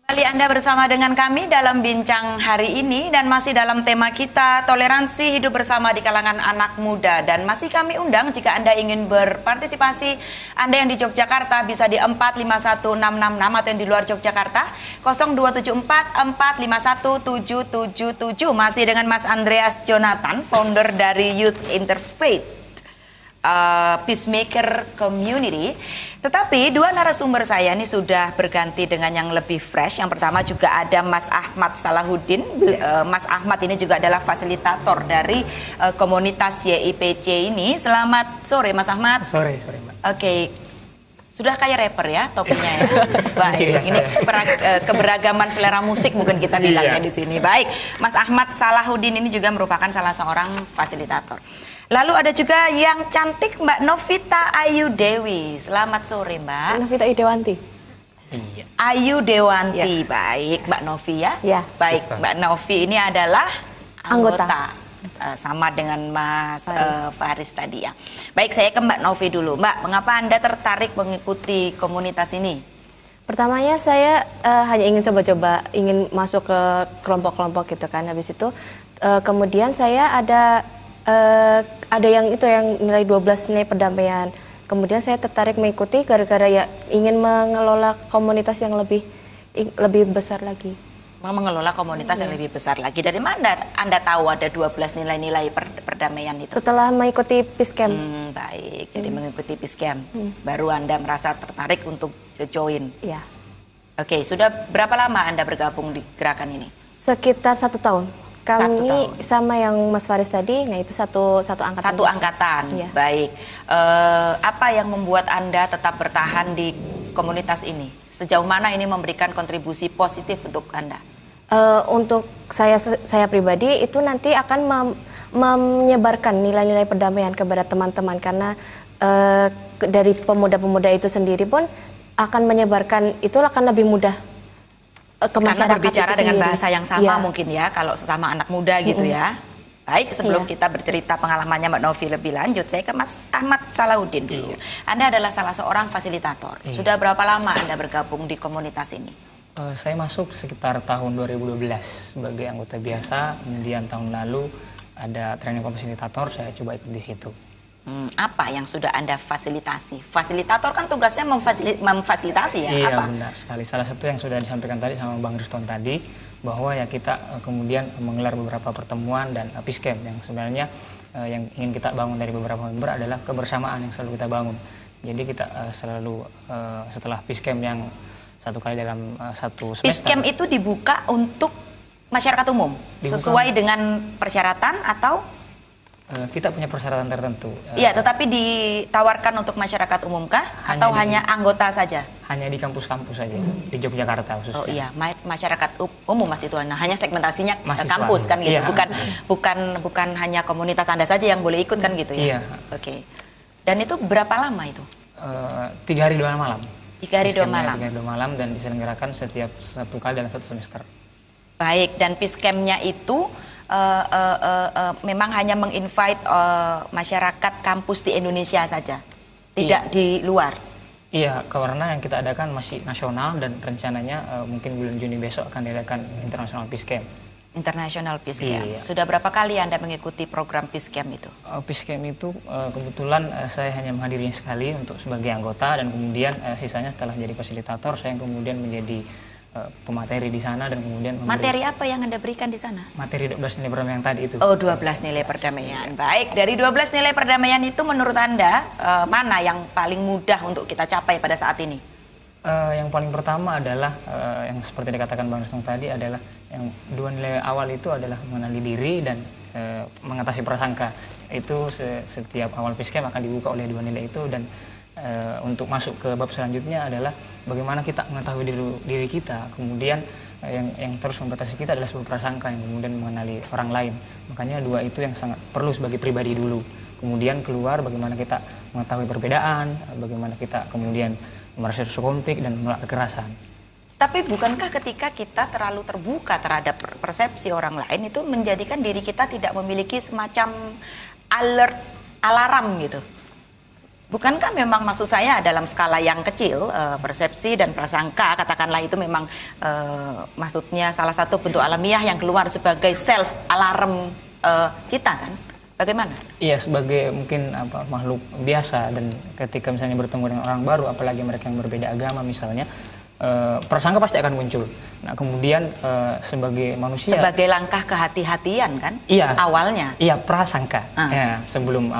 Kali Anda bersama dengan kami dalam bincang hari ini dan masih dalam tema kita toleransi hidup bersama di kalangan anak muda, dan masih kami undang jika Anda ingin berpartisipasi. Anda yang di Yogyakarta bisa di 451666 atau yang di luar Yogyakarta 0274 451 777. Masih dengan Mas Andreas Jonathan, founder dari Youth Interfaith Peacemaker Community. Tetapi dua narasumber saya ini sudah berganti dengan yang lebih fresh. Yang pertama juga ada Mas Ahmad Salahuddin. Mas Ahmad ini juga adalah fasilitator dari komunitas YIPC ini. Selamat sore Mas Ahmad. Sore Mbak. Oke. Sudah kayak rapper ya topinya ya. Baik, ini keberagaman selera musik mungkin kita bilangnya di sini. Baik, Mas Ahmad Salahuddin ini juga merupakan salah seorang fasilitator. Lalu ada juga yang cantik Mbak Novita Ayu Dewi. Selamat sore Mbak. Novita Ayu Dewanti. Iya. Ayu Dewanti, Ya. Baik Mbak Novi ya. Ya. Baik, Betul. Mbak Novi ini adalah anggota. Anggota. Sama dengan Mas Faris tadi ya. Baik, saya ke Mbak Novi dulu. Mbak, mengapa Anda tertarik mengikuti komunitas ini? Pertamanya saya hanya ingin coba-coba, ingin masuk ke kelompok-kelompok gitu kan. Habis itu kemudian saya ada yang nilai 12 nilai perdamaian. Kemudian saya tertarik mengikuti gara-gara ya ingin mengelola komunitas yang lebih besar lagi. Mengelola komunitas yang lebih besar lagi. Dari mana Anda tahu ada 12 nilai-nilai perdamaian itu? Setelah mengikuti Peace Camp. Baik, jadi mengikuti Peace Camp. Baru Anda merasa tertarik untuk join. Ya. Oke, sudah berapa lama Anda bergabung di gerakan ini? Sekitar 1 tahun. Kami 1 tahun. sama yang Mas Faris tadi, nah itu satu angkatan. Satu angkatan. Iya. Baik. Apa yang membuat Anda tetap bertahan di komunitas ini? Sejauh mana ini memberikan kontribusi positif untuk Anda? Untuk saya pribadi itu nanti akan menyebarkan nilai-nilai perdamaian kepada teman-teman, karena dari pemuda-pemuda itu sendiri pun akan menyebarkan, itu akan lebih mudah ke masyarakat. Karena berbicara dengan sendiri. bahasa yang sama Ya. mungkin ya, kalau sesama anak muda gitu ya. Baik, sebelum Iya. kita bercerita pengalamannya Mbak Novi lebih lanjut, saya ke Mas Ahmad Salahuddin dulu. Anda adalah salah seorang fasilitator. Sudah berapa lama Anda bergabung di komunitas ini? Saya masuk sekitar tahun 2012 sebagai anggota biasa. Kemudian tahun lalu ada training fasilitator, saya coba ikut di situ. Apa yang sudah Anda fasilitasi? Fasilitator kan tugasnya memfasilitasi ya? Iya, apa? benar sekali. Salah satu yang sudah disampaikan tadi sama Bang Riston tadi, bahwa ya kita kemudian menggelar beberapa pertemuan dan Peace Camp yang sebenarnya yang ingin kita bangun dari beberapa member adalah kebersamaan yang selalu kita bangun. Jadi kita selalu setelah Peace Camp yang satu kali dalam satu semester. Peace Camp itu dibuka untuk masyarakat umum? Sesuai dengan persyaratan atau? Kita punya persyaratan tertentu. Iya, tetapi ditawarkan untuk masyarakat umum kah? Atau hanya anggota saja? Hanya di kampus-kampus saja, di Yogyakarta khususnya. Oh iya, masyarakat umum Mas itu. Nah, hanya segmentasinya ke Mahasiswa. kampus kan gitu. Iya. Bukan hanya komunitas Anda saja yang boleh ikut kan gitu ya. Iya. Oke. Dan itu berapa lama itu? 3 hari 2 malam. 3 hari 2 malam. 3 hari 2 malam dan diselenggarakan setiap 1 kali dalam 1 semester. Baik, dan Peace Camp-nya itu memang hanya menginvite masyarakat kampus di Indonesia saja, tidak di luar. Iya, karena yang kita adakan masih nasional dan rencananya mungkin bulan Juni besok akan diadakan International Peace Camp. International Peace Camp. Iya. Sudah berapa kali Anda mengikuti program Peace Camp itu? Peace Camp itu kebetulan saya hanya menghadirinya sekali untuk sebagai anggota, dan kemudian sisanya setelah jadi fasilitator saya kemudian menjadi pemateri di sana, dan kemudian Materi apa yang Anda berikan di sana? materi 12 nilai perdamaian yang tadi itu. Oh, 12 nilai perdamaian. Baik, dari 12 nilai perdamaian itu menurut Anda mana yang paling mudah untuk kita capai pada saat ini? Yang paling pertama adalah yang seperti dikatakan Bang Riston tadi, adalah yang 2 nilai awal itu adalah mengenali diri dan mengatasi prasangka. Itu setiap awal Peace Camp akan dibuka oleh 2 nilai itu, dan untuk masuk ke bab selanjutnya adalah bagaimana kita mengetahui diri kita, kemudian yang terus membatasi kita adalah sebuah prasangka yang kemudian mengenali orang lain. Makanya 2 itu yang sangat perlu sebagai pribadi dulu, kemudian keluar bagaimana kita mengetahui perbedaan, bagaimana kita kemudian merasa konflik dan menolak kekerasan. Tapi bukankah ketika kita terlalu terbuka terhadap persepsi orang lain itu menjadikan diri kita tidak memiliki semacam alarm gitu? Bukankah memang maksud saya dalam skala yang kecil, persepsi dan prasangka, katakanlah itu memang maksudnya salah satu bentuk alamiah yang keluar sebagai self alarm kita kan? Bagaimana? Iya, sebagai mungkin makhluk biasa, dan ketika misalnya bertemu dengan orang baru, apalagi mereka yang berbeda agama misalnya, prasangka pasti akan muncul. Nah, kemudian sebagai manusia, sebagai langkah kehati-hatian kan? Iya, awalnya. Iya, prasangka. Ya, sebelum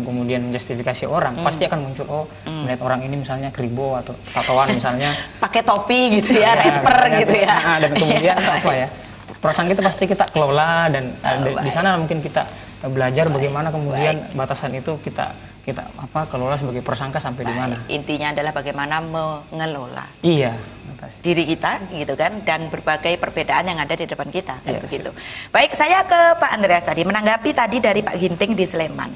kemudian menjustifikasi orang, pasti akan muncul melihat orang ini misalnya kribo atau tatoan misalnya, pakai topi gitu ya, rapper gitu ya. Dan kemudian prasangka itu pasti kita kelola, dan di sana mungkin kita belajar bagaimana kemudian batasan itu kita kelola sebagai prasangka sampai di mana. Intinya adalah bagaimana mengelola diri kita gitu kan, dan berbagai perbedaan yang ada di depan kita kan, begitu. Baik, saya ke Pak Andreas tadi menanggapi tadi dari Pak Ginting di Sleman.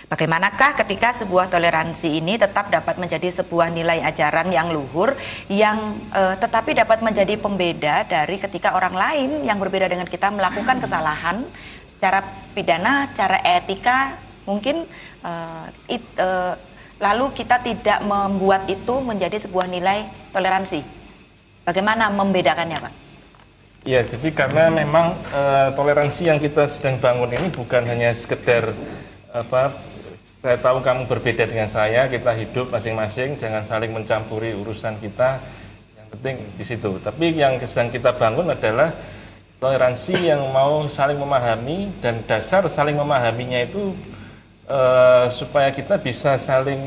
Bagaimanakah ketika sebuah toleransi ini tetap dapat menjadi sebuah nilai ajaran yang luhur, yang tetapi dapat menjadi pembeda dari ketika orang lain yang berbeda dengan kita melakukan kesalahan secara pidana, secara etika mungkin, lalu kita tidak membuat itu menjadi sebuah nilai toleransi. Bagaimana membedakannya, Pak? Ya, jadi karena memang toleransi yang kita sedang bangun ini bukan hanya sekedar saya tahu kamu berbeda dengan saya, kita hidup masing-masing, jangan saling mencampuri urusan kita, yang penting di situ. Tapi yang sedang kita bangun adalah toleransi yang mau saling memahami, dan dasar saling memahaminya itu supaya kita bisa saling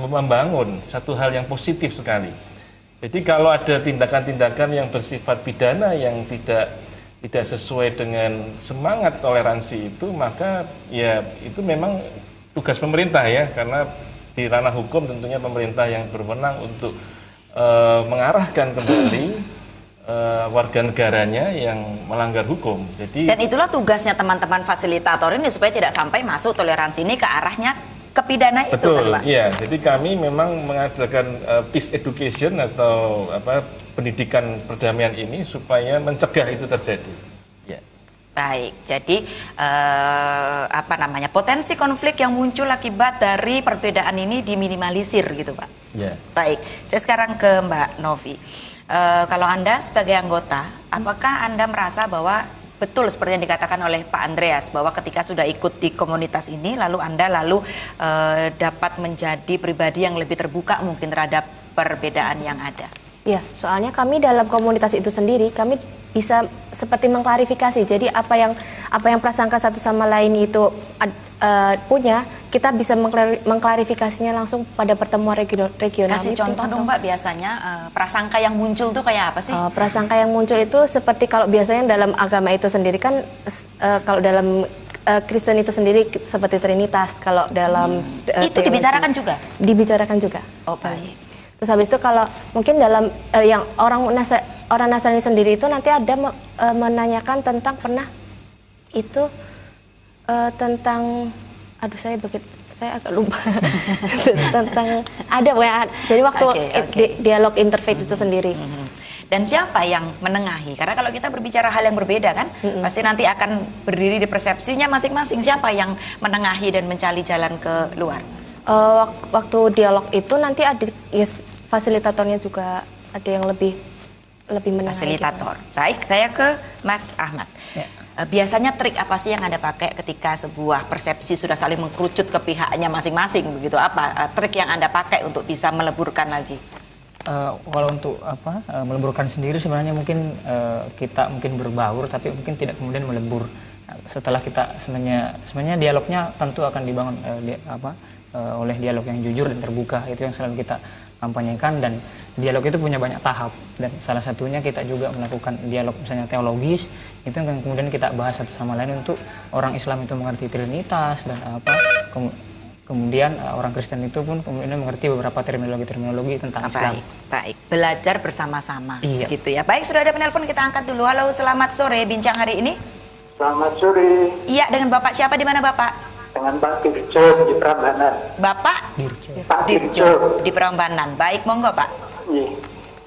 membangun satu hal yang positif sekali. Jadi kalau ada tindakan-tindakan yang bersifat pidana yang tidak sesuai dengan semangat toleransi itu, maka ya itu memang tugas pemerintah ya, karena di ranah hukum tentunya pemerintah yang berwenang untuk mengarahkan kembali warga negaranya yang melanggar hukum. Jadi, dan itulah tugasnya teman-teman fasilitator ini supaya tidak sampai masuk toleransi ini ke arahnya ke pidana itu, kan, Pak? Iya. Jadi kami memang mengadakan peace education atau pendidikan perdamaian ini supaya mencegah itu terjadi. Ya. Baik. Jadi potensi konflik yang muncul akibat dari perbedaan ini diminimalisir gitu, Pak. Ya. Baik. Saya sekarang ke Mbak Novi. Kalau Anda sebagai anggota, apakah Anda merasa bahwa betul seperti yang dikatakan oleh Pak Andreas, bahwa ketika sudah ikut di komunitas ini, lalu Anda dapat menjadi pribadi yang lebih terbuka mungkin terhadap perbedaan yang ada? Ya, soalnya kami dalam komunitas itu sendiri, kami bisa seperti mengklarifikasi. Jadi apa yang prasangka satu sama lain itu punya, kita bisa mengklarifikasinya langsung pada pertemuan regional. Kasih contoh dong, Mbak, biasanya prasangka yang muncul tuh kayak apa sih? Prasangka yang muncul itu seperti kalau biasanya dalam agama itu sendiri kan, kalau dalam Kristen itu sendiri seperti Trinitas. Kalau dalam itu dibicarakan juga? Dibicarakan juga. Oh, baik. Terus habis itu kalau mungkin dalam yang orang Nasrani sendiri itu nanti ada menanyakan tentang pernah itu tentang saya agak lupa tentang jadi waktu dialog interfaith itu sendiri. Dan siapa yang menengahi? Karena kalau kita berbicara hal yang berbeda kan, pasti nanti akan berdiri di persepsinya masing-masing. Siapa yang menengahi dan mencari jalan ke luar? Waktu dialog itu nanti ada fasilitatornya juga, ada yang lebih menengahi. Fasilitator. Gitu. Baik, saya ke Mas Ahmad. Ya. Biasanya trik apa sih yang Anda pakai ketika sebuah persepsi sudah saling mengkerucut ke pihaknya masing-masing begitu? Apa trik yang Anda pakai untuk bisa meleburkan lagi? Kalau untuk meleburkan sendiri sebenarnya mungkin kita mungkin berbaur, tapi mungkin tidak kemudian melebur. Setelah kita sebenarnya dialognya tentu akan dibangun oleh dialog yang jujur dan terbuka. Itu yang selalu kita kampanyekan, dan dialog itu punya banyak tahap, dan salah satunya kita juga melakukan dialog misalnya teologis, itu yang kemudian kita bahas satu sama lain untuk orang Islam itu mengerti Trinitas dan kemudian orang Kristen itu pun kemudian mengerti beberapa terminologi tentang Islam. Baik, belajar bersama-sama gitu ya. Baik, sudah ada penelpon, kita angkat dulu. Halo, selamat sore, bincang hari ini. Selamat sore. Iya, dengan Bapak siapa, di mana Bapak? Dengan Pak Dirjo di Prambanan. Bapak? Pak Dirjo di Prambanan. Baik, monggo Pak. Iya.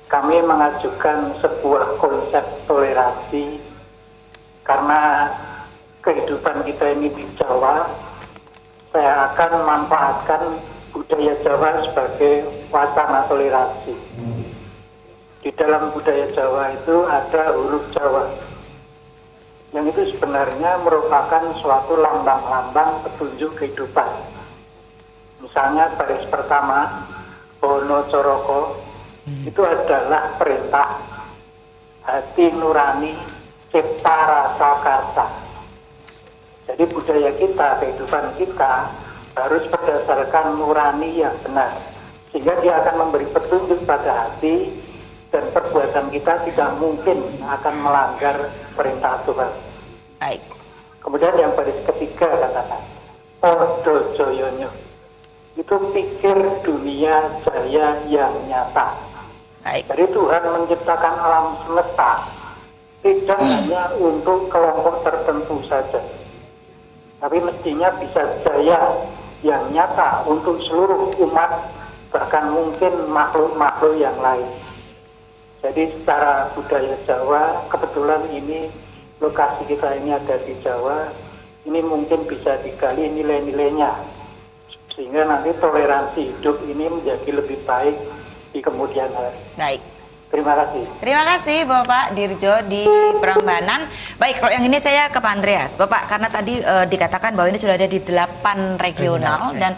Kami mengajukan sebuah konsep toleransi karena kehidupan kita ini di Jawa. Saya akan manfaatkan budaya Jawa sebagai wacana toleransi. Di dalam budaya Jawa itu ada huruf Jawa, yang itu sebenarnya merupakan suatu lambang-lambang petunjuk kehidupan. Misalnya baris pertama, Bono Coroko, itu adalah perintah hati nurani cipta rasa karsa. Jadi budaya kita, kehidupan kita harus berdasarkan nurani yang benar, sehingga dia akan memberi petunjuk pada hati dan perbuatan kita tidak mungkin akan melanggar perintah Tuhan. Baik. Kemudian yang baris ketiga katakan Odo Joyonyo, itu pikir dunia jaya yang nyata. Baik. Jadi Tuhan menciptakan alam semesta tidak hanya untuk kelompok tertentu saja, tapi mestinya bisa jaya yang nyata untuk seluruh umat, bahkan mungkin makhluk-makhluk yang lain. Jadi secara budaya Jawa, kebetulan ini lokasi kita ini ada di Jawa, ini mungkin bisa digali nilai-nilainya, sehingga nanti toleransi hidup ini menjadi lebih baik di kemudian hari. Baik. Terima kasih. Terima kasih Bapak Dirjo di Prambanan. Baik, kalau yang ini saya ke Pak Andreas. Bapak, karena tadi dikatakan bahwa ini sudah ada di 8 regional dan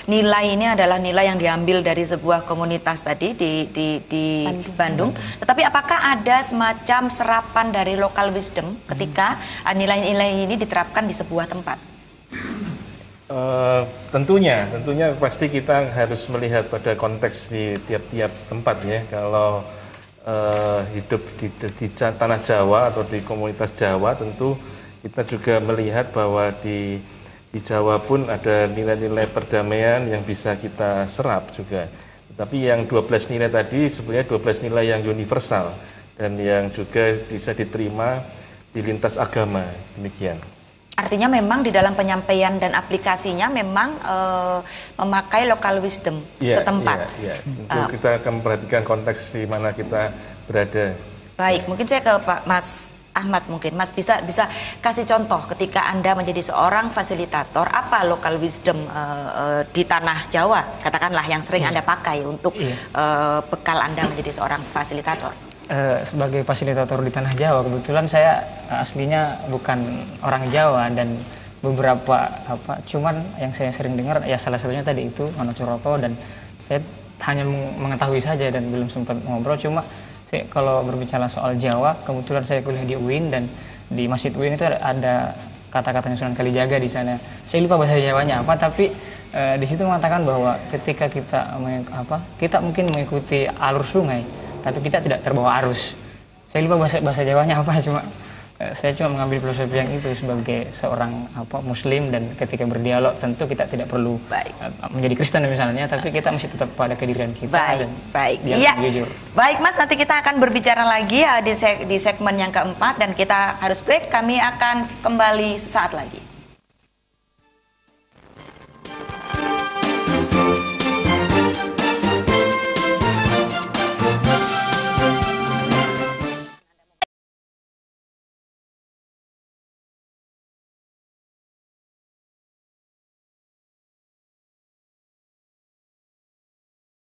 nilai ini adalah nilai yang diambil dari sebuah komunitas tadi di Bandung. Tetapi apakah ada semacam serapan dari local wisdom ketika nilai-nilai ini diterapkan di sebuah tempat? Tentunya pasti kita harus melihat pada konteks di tiap-tiap tempat ya. Kalau hidup di tanah Jawa atau di komunitas Jawa, tentu kita juga melihat bahwa di Jawa pun ada nilai-nilai perdamaian yang bisa kita serap juga. Tapi yang 12 nilai tadi sebenarnya 12 nilai yang universal dan yang juga bisa diterima di lintas agama, demikian. Artinya memang di dalam penyampaian dan aplikasinya memang memakai local wisdom setempat. Iya. Tentu kita akan memperhatikan konteks di mana kita berada. Baik, mungkin saya ke Pak Mas Ahmad mungkin. Mas bisa kasih contoh ketika Anda menjadi seorang fasilitator, apa local wisdom di tanah Jawa, katakanlah yang sering Anda pakai untuk bekal Anda menjadi seorang fasilitator? Sebagai fasilitator di tanah Jawa, kebetulan saya aslinya bukan orang Jawa dan beberapa cuman yang saya sering dengar ya salah satunya tadi itu Bono Coroko, dan saya hanya mengetahui saja dan belum sempat ngobrol. Cuma saya, kalau berbicara soal Jawa, kebetulan saya kuliah di UIN dan di Masjid UIN itu ada kata-katanya Sunan Kalijaga di sana. Saya lupa bahasa Jawanya apa, tapi di situ mengatakan bahwa ketika kita mungkin mengikuti alur sungai, tapi kita tidak terbawa arus. Saya lupa bahasa Jawanya apa, saya cuma mengambil filosofi yang itu sebagai seorang Muslim, dan ketika berdialog tentu kita tidak perlu menjadi Kristen misalnya, tapi kita mesti tetap pada kedirian kita. Baik. Iya. Jujur. Baik Mas, nanti kita akan berbicara lagi di segmen yang keempat dan kita harus break. Kami akan kembali sesaat lagi.